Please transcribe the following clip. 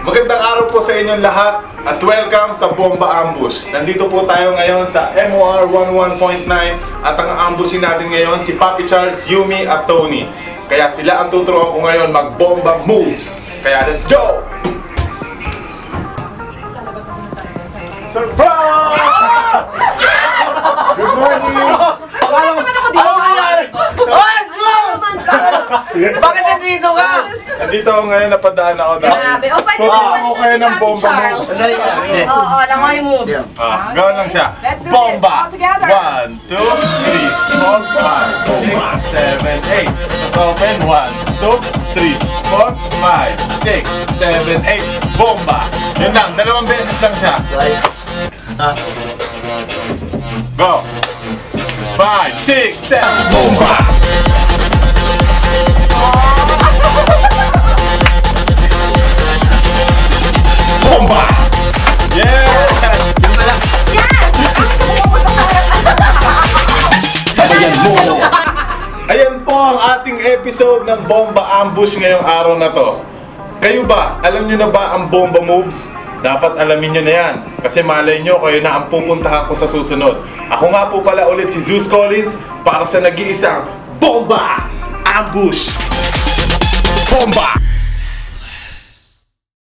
Magandang araw po sa inyong lahat at welcome sa Bomba Ambush. Nandito po tayo ngayon sa MOR 11.9 at ang ambushin natin ngayon si Papi Charles, Yumi at Tony. Kaya sila ang tuturuan ko ngayon mag-bomba moves. Kaya let's go! Surprise! Good morning! Alam mo ako dito. Bakit nandito ka? Nandito ako ngayon, napadaan ako dahil Grabe. O, pwede tuturuan naman ko ito kayo si ng Papi bomba Charles. moves. Oo, lang mga moves. Gawin lang siya. Let's do this Bomba! all together. 1, 2, 3, 4, 5, 6, 7, 8. Just open. 1, 2, 3, 4, 5, 6, 7, 8. Bomba! Yun lang, dalawang beses lang siya. Go! 5, 6, 7. Bomba! Bomba! Yeah! Yes! Sabayan mo. Ayan po ang ating episode ng Bomba Ambush ngayong araw na to. Kayo ba? Alam nyo na ba ang bomba moves? Dapat alamin nyo na yan. Kasi malay nyo, kayo na ang pupuntahan ko sa susunod. Ako nga po pala ulit si Zeus Collins para sa nag-iisang Bomba Ambush! Bomba!